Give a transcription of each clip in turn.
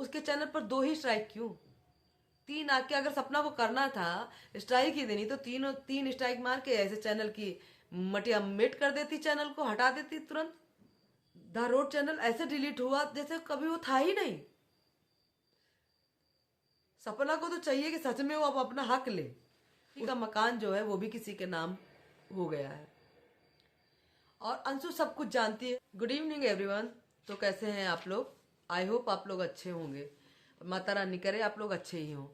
उसके चैनल पर 2 ही स्ट्राइक क्यों? 3 आके अगर सपना को करना था स्ट्राइक ही देनी तो तीन स्ट्राइक मार के ऐसे चैनल की मटिया मेट कर देती, चैनल को हटा देती तुरंत। द रोड चैनल ऐसे डिलीट हुआ जैसे कभी वो था ही नहीं। सपना को तो चाहिए कि सच में वो अब अपना हक ले। उसका मकान जो है वो भी किसी के नाम हो गया है और अंशु सब कुछ जानती है। Good evening everyone. तो कैसे हैं आप लोग? आई होप आप लोग अच्छे होंगे, माता रानी करे आप लोग अच्छे ही हों।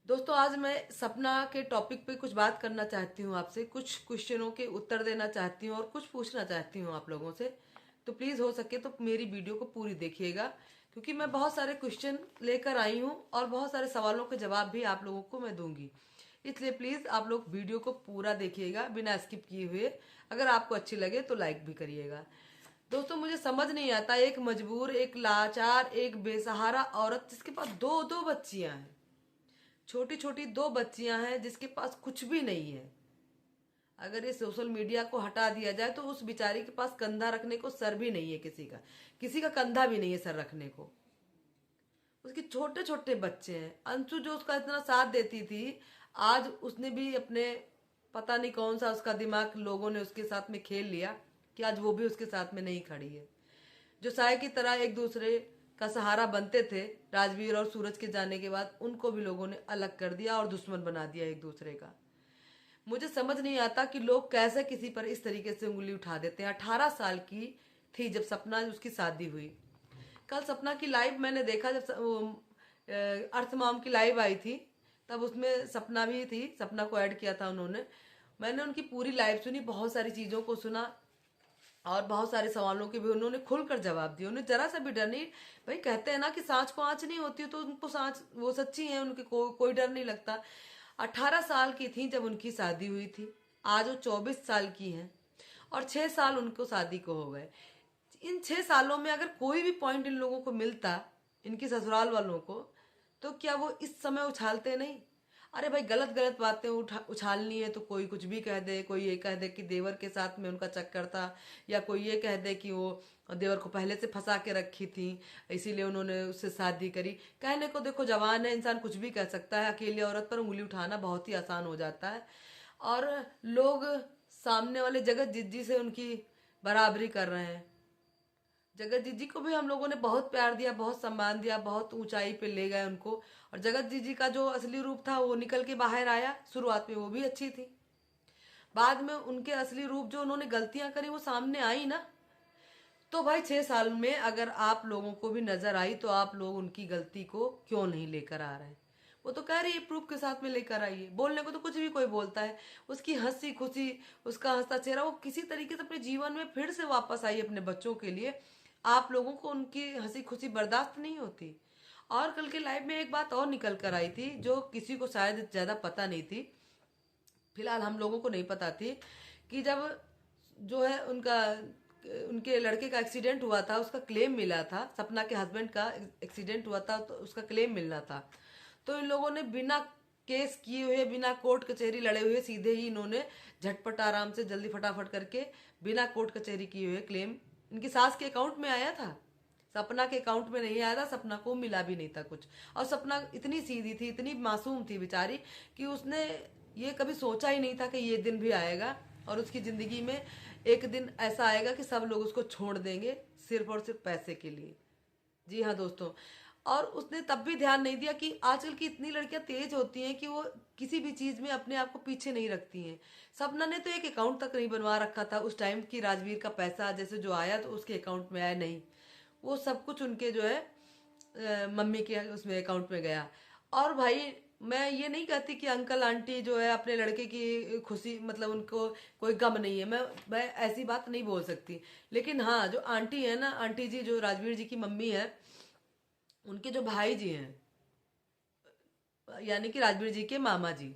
दोस्तों आज मैं सपना के टॉपिक पे कुछ बात करना चाहती हूँ आपसे, कुछ क्वेश्चनों के उत्तर देना चाहती हूँ और कुछ पूछना चाहती हूँ आप लोगों से। तो प्लीज़ हो सके तो मेरी वीडियो को पूरी देखिएगा, क्योंकि मैं बहुत सारे क्वेश्चन लेकर आई हूँ और बहुत सारे सवालों के जवाब भी आप लोगों को मैं दूंगी। इसलिए प्लीज़ आप लोग वीडियो को पूरा देखिएगा बिना स्किप किए हुए। अगर आपको अच्छी लगे तो लाइक भी करिएगा। दोस्तों मुझे समझ नहीं आता, एक मजबूर, एक लाचार, एक बेसहारा औरत जिसके पास दो दो बच्चियां हैं, छोटी छोटी 2 बच्चियां हैं, जिसके पास कुछ भी नहीं है। अगर ये सोशल मीडिया को हटा दिया जाए तो उस बेचारी के पास कंधा रखने को सर भी नहीं है, किसी का कंधा भी नहीं है सर रखने को। उसके छोटे छोटे बच्चे हैं। अंशु जो उसका इतना साथ देती थी, आज उसने भी अपने पता नहीं कौन सा उसका दिमाग लोगों ने उसके साथ में खेल लिया कि आज वो भी उसके साथ में नहीं खड़ी है। जो साय की तरह एक दूसरे का सहारा बनते थे, राजवीर और सूरज के जाने के बाद उनको भी लोगों ने अलग कर दिया और दुश्मन बना दिया एक दूसरे का। मुझे समझ नहीं आता कि लोग कैसे किसी पर इस तरीके से उंगली उठा देते हैं। 18 साल की थी जब सपना उसकी शादी हुई। कल सपना की लाइव मैंने देखा, जब अर्थ मॉम की लाइव आई थी तब उसमें सपना भी थी, सपना को ऐड किया था उन्होंने। मैंने उनकी पूरी लाइव सुनी, बहुत सारी चीज़ों को सुना और बहुत सारे सवालों के भी उन्होंने खुलकर जवाब दिए। उन्हें जरा सा भी डर नहीं। भाई कहते हैं ना कि सांच को आंच नहीं होती, तो उनको सांच वो सच्ची है, उनके कोई डर नहीं लगता। 18 साल की थी जब उनकी शादी हुई थी, आज वो 24 साल की हैं और 6 साल उनको शादी को हो गए। इन 6 सालों में अगर कोई भी पॉइंट इन लोगों को मिलता, इनकी ससुराल वालों को, तो क्या वो इस समय उछालते नहीं? अरे भाई गलत गलत बातें उछालनी है तो कोई कुछ भी कह दे। कोई ये कह दे कि देवर के साथ में उनका चक्कर था, या कोई ये कह दे कि वो देवर को पहले से फंसा के रखी थी इसीलिए उन्होंने उससे शादी करी। कहने को देखो जवान है, इंसान कुछ भी कह सकता है। अकेली औरत पर उंगली उठाना बहुत ही आसान हो जाता है और लोग सामने वाले जगत जिद्दी से उनकी बराबरी कर रहे हैं। जगत जीत जी को भी हम लोगों ने बहुत प्यार दिया, बहुत सम्मान दिया, बहुत ऊंचाई पे ले गए उनको। और जगत जीत जी का जो असली रूप था वो निकल के बाहर आया। शुरुआत में वो भी अच्छी थी, बाद में उनके असली रूप जो उन्होंने गलतियां करी वो सामने आई ना। तो भाई 6 साल में अगर आप लोगों को भी नजर आई तो आप लोग उनकी गलती को क्यों नहीं लेकर आ रहे हैं? वो तो कह रही है प्रूफ के साथ में लेकर आइए। बोलने को तो कुछ भी कोई बोलता है। उसकी हंसी खुशी, उसका हंसता चेहरा, वो किसी तरीके से अपने जीवन में फिर से वापस आई अपने बच्चों के लिए। आप लोगों को उनकी हंसी खुशी बर्दाश्त नहीं होती। और कल के लाइव में एक बात और निकल कर आई थी जो किसी को शायद ज्यादा पता नहीं थी, फिलहाल हम लोगों को नहीं पता थी, कि जब जो है उनके लड़के का एक्सीडेंट हुआ था, उसका क्लेम मिला था। सपना के हस्बैंड का एक्सीडेंट हुआ था तो उसका क्लेम मिलना था। तो इन लोगों ने बिना केस किए हुए, बिना कोर्ट कचहरी लड़े हुए, सीधे ही इन्होंने झटपट आराम से जल्दी फटाफट करके बिना कोर्ट कचहरी किए हुए क्लेम इनकी सास के अकाउंट में आया था। सपना के अकाउंट में नहीं आया था, सपना को मिला भी नहीं था कुछ। और सपना इतनी सीधी थी, इतनी मासूम थी बेचारी, कि उसने ये कभी सोचा ही नहीं था कि ये दिन भी आएगा और उसकी जिंदगी में एक दिन ऐसा आएगा कि सब लोग उसको छोड़ देंगे सिर्फ और सिर्फ पैसे के लिए। जी हाँ दोस्तों, और उसने तब भी ध्यान नहीं दिया कि आजकल की इतनी लड़कियां तेज होती हैं कि वो किसी भी चीज में अपने आप को पीछे नहीं रखती हैं। सपना ने तो एक अकाउंट तक नहीं बनवा रखा था उस टाइम की। राजवीर का पैसा जैसे जो आया तो उसके अकाउंट में आया नहीं, वो सब कुछ उनके जो है मम्मी के उसमें अकाउंट में गया। और भाई मैं ये नहीं कहती कि अंकल आंटी जो है अपने लड़के की खुशी, मतलब उनको कोई गम नहीं है, मैं ऐसी बात नहीं बोल सकती। लेकिन हाँ, जो आंटी है ना, आंटी जी जो राजवीर जी की मम्मी है, उनके जो भाई जी हैं, यानी कि राजवीर जी के मामा जी,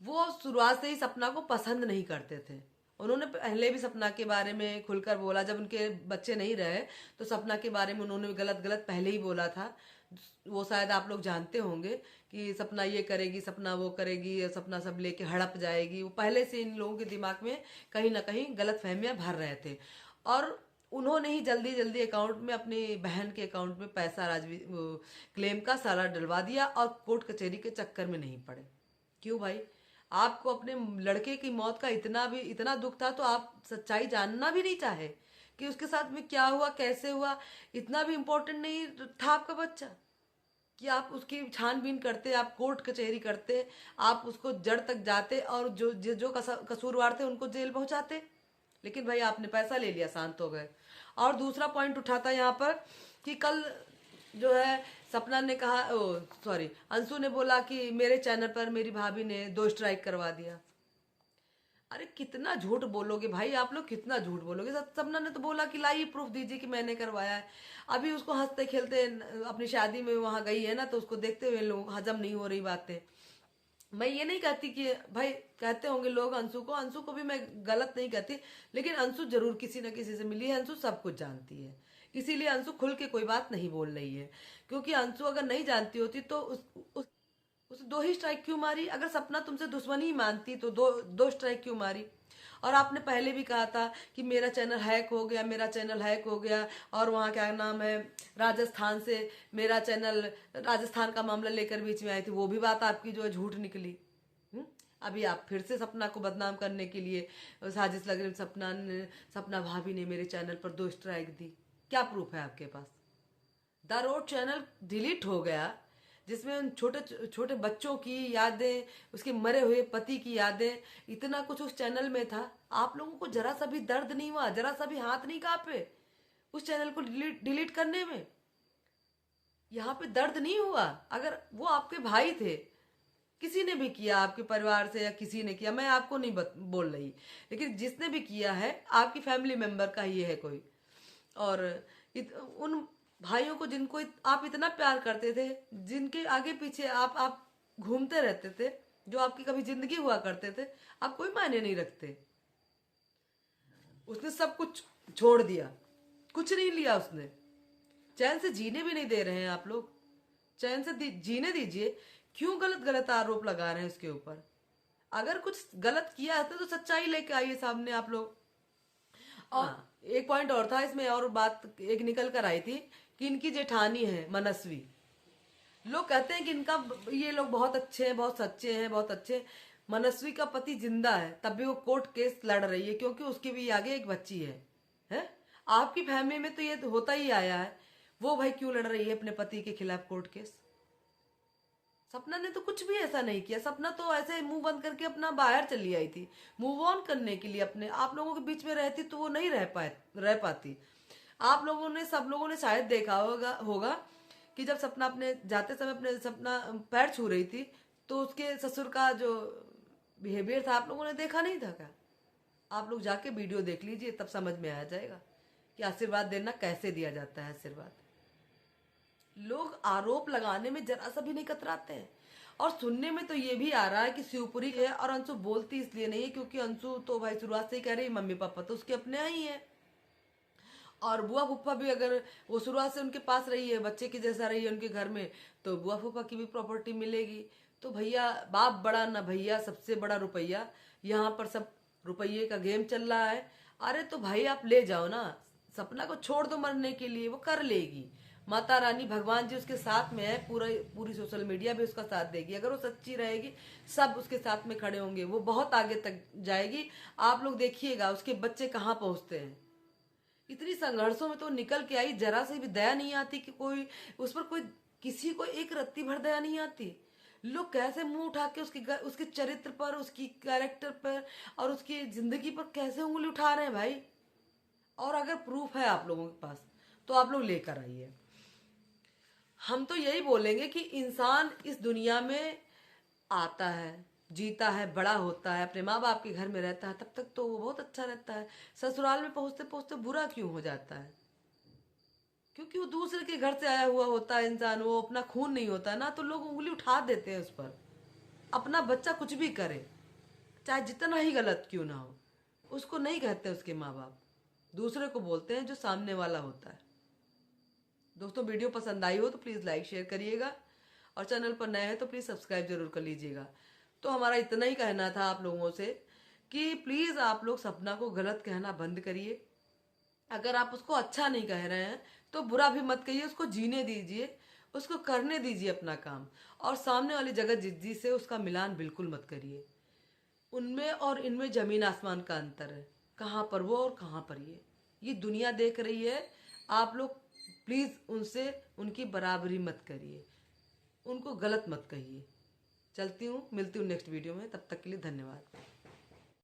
वो शुरुआत से ही सपना को पसंद नहीं करते थे। उन्होंने पहले भी सपना के बारे में खुलकर बोला, जब उनके बच्चे नहीं रहे तो सपना के बारे में उन्होंने गलत गलत पहले ही बोला था। वो शायद आप लोग जानते होंगे कि सपना ये करेगी, सपना वो करेगी, सपना सब लेके हड़प जाएगी। वो पहले से इन लोगों के दिमाग में कहीं ना कहीं गलत फहमियां भर रहे थे। और उन्होंने ही जल्दी जल्दी अकाउंट में, अपनी बहन के अकाउंट में पैसा क्लेम का सारा डलवा दिया और कोर्ट कचहरी के चक्कर में नहीं पड़े। क्यों भाई? आपको अपने लड़के की मौत का इतना दुख था तो आप सच्चाई जानना भी नहीं चाहे कि उसके साथ में क्या हुआ, कैसे हुआ? इतना भी इम्पोर्टेंट नहीं था आपका बच्चा कि आप उसकी छानबीन करते, आप कोर्ट कचहरी करते, आप उसको जड़ तक जाते और जो जो जो कसूरवार थे उनको जेल पहुंचाते? लेकिन भाई आपने पैसा ले लिया, शांत हो गए। और दूसरा पॉइंट उठाता यहाँ पर कि कल जो है सपना ने कहा, अंशु ने बोला कि मेरे चैनल पर मेरी भाभी ने 2 स्ट्राइक करवा दिया। अरे कितना झूठ बोलोगे भाई आप लोग, कितना झूठ बोलोगे? सपना ने तो बोला कि लाइए प्रूफ दीजिए कि मैंने करवाया है। अभी उसको हंसते खेलते अपनी शादी में वहां गई है ना, तो उसको देखते हुए लोग हजम नहीं हो रही बातें। मैं ये नहीं कहती कि भाई, कहते होंगे लोग अंशु को भी मैं गलत नहीं कहती, लेकिन अंशु जरूर किसी न किसी से मिली है, अंशु सब कुछ जानती है, इसीलिए अंशु खुल के कोई बात नहीं बोल रही है। क्योंकि अंशु अगर नहीं जानती होती तो उस 2 ही स्ट्राइक क्यों मारी? अगर सपना तुमसे दुश्मनी ही मानती तो दो स्ट्राइक क्यों मारी? और आपने पहले भी कहा था कि मेरा चैनल हैक हो गया, मेरा चैनल हैक हो गया, और वहाँ क्या नाम है, राजस्थान से मेरा चैनल, राजस्थान का मामला लेकर बीच में आई थी, वो भी बात आपकी जो है झूठ निकली। अभी आप फिर से सपना को बदनाम करने के लिए साजिश लग रही। सपना भाभी ने मेरे चैनल पर 2 स्ट्राइक दी। क्या प्रूफ है आपके पास? द रोड चैनल डिलीट हो गया, जिसमें उन छोटे छोटे बच्चों की यादें, उसके मरे हुए पति की यादें, इतना कुछ उस चैनल में था। आप लोगों को जरा सा भी दर्द नहीं हुआ, जरा सा भी हाथ नहीं कांपे उस चैनल को डिलीट करने में? यहाँ पे दर्द नहीं हुआ? अगर वो आपके भाई थे, किसी ने भी किया आपके परिवार से या किसी ने किया, मैं आपको नहीं बोल रही, लेकिन जिसने भी किया है आपकी फैमिली मेंबर का ही है कोई। और उन भाइयों को जिनको आप इतना प्यार करते थे, जिनके आगे पीछे आप घूमते रहते थे, जो आपकी कभी जिंदगी हुआ करते थे, आप कोई मायने नहीं रखते। उसने सब कुछ छोड़ दिया, कुछ नहीं लिया उसने। चैन से जीने भी नहीं दे रहे हैं आप लोग, चैन से जीने दीजिए। क्यों गलत गलत आरोप लगा रहे हैं उसके ऊपर? अगर कुछ गलत किया है तो सच्चाई लेके आइए सामने आप लोग। और एक पॉइंट और था इसमें, और बात एक निकल कर आई थी कि इनकी जेठानी है मनस्वी। लोग कहते हैं कि इनका, ये लोग बहुत अच्छे हैं, बहुत सच्चे हैं, बहुत अच्छे। मनस्वी का पति जिंदा है तब भी वो कोर्ट केस लड़ रही है, क्योंकि उसके भी आगे एक बच्ची है? आपकी फैमिली में तो ये होता ही आया है। वो भाई क्यों लड़ रही है अपने पति के खिलाफ कोर्ट केस? सपना ने तो कुछ भी ऐसा नहीं किया। सपना तो ऐसे मुंह बंद करके अपना बाहर चली आई थी मूव ऑन करने के लिए अपने। आप लोगों के बीच में रहती तो वो नहीं रह पाती। आप लोगों ने, सब लोगों ने शायद देखा होगा कि जब सपना अपने जाते समय अपने सपना पैर छू रही थी, तो उसके ससुर का जो बिहेवियर था आप लोगों ने देखा नहीं था क्या? आप लोग जाके वीडियो देख लीजिए, तब समझ में आ जाएगा कि आशीर्वाद देना कैसे दिया जाता है। आशीर्वाद, लोग आरोप लगाने में जरा सा भी नहीं कतराते हैं। और सुनने में तो ये भी आ रहा है कि शिवपुरी है, और अंशु बोलती इसलिए नहीं है क्योंकि अंशु तो भाई शुरुआत से ही कह रही है मम्मी पापा तो उसके अपने ही है, और बुआ फूफा भी अगर वो शुरुआत से उनके पास रही है, बच्चे की जैसा रही है उनके घर में, तो बुआ फूफा की भी प्रॉपर्टी मिलेगी। तो भैया, बाप बड़ा ना भैया, सबसे बड़ा रुपया। यहाँ पर सब रुपये का गेम चल रहा है। अरे तो भाई आप ले जाओ ना, सपना को छोड़ दो मरने के लिए, वो कर लेगी। माता रानी, भगवान जी उसके साथ में है, पूरी सोशल मीडिया भी उसका साथ देगी। अगर वो सच्ची रहेगी, सब उसके साथ में खड़े होंगे, वो बहुत आगे तक जाएगी। आप लोग देखिएगा उसके बच्चे कहाँ पहुंचते हैं। इतनी संघर्षों में तो निकल के आई, जरा से भी दया नहीं आती कि कोई उस पर, कोई किसी को एक रत्ती भर दया नहीं आती। लोग कैसे मुंह उठा के उसके चरित्र पर, उसकी कैरेक्टर पर और उसकी जिंदगी पर कैसे उंगली उठा रहे हैं भाई। और अगर प्रूफ है आप लोगों के पास तो आप लोग लेकर आइए। हम तो यही बोलेंगे कि इंसान इस दुनिया में आता है, जीता है, बड़ा होता है, अपने माँ बाप के घर में रहता है, तब तक तो वो बहुत अच्छा रहता है। ससुराल में पहुंचते पहुंचते बुरा क्यों हो जाता है? क्योंकि वो दूसरे के घर से आया हुआ होता है इंसान, वो अपना खून नहीं होता ना, तो लोग उंगली उठा देते हैं उस पर। अपना बच्चा कुछ भी करे, चाहे जितना ही गलत क्यों ना हो, उसको नहीं कहते उसके माँ बाप, दूसरे को बोलते हैं जो सामने वाला होता है। दोस्तों, वीडियो पसंद आई हो तो प्लीज़ लाइक शेयर करिएगा, और चैनल पर नए हैं तो प्लीज़ सब्सक्राइब जरूर कर लीजिएगा। तो हमारा इतना ही कहना था आप लोगों से कि प्लीज़ आप लोग सपना को गलत कहना बंद करिए। अगर आप उसको अच्छा नहीं कह रहे हैं तो बुरा भी मत कहिए, उसको जीने दीजिए, उसको करने दीजिए अपना काम। और सामने वाली जगत जी से उसका मिलान बिल्कुल मत करिए। उनमें और इनमें जमीन आसमान का अंतर है, कहाँ पर वो और कहाँ पर ये दुनिया देख रही है। आप लोग प्लीज़ उनसे उनकी बराबरी मत करिए, उनको गलत मत कहिए। चलती हूँ, मिलती हूँ नेक्स्ट वीडियो में, तब तक के लिए धन्यवाद।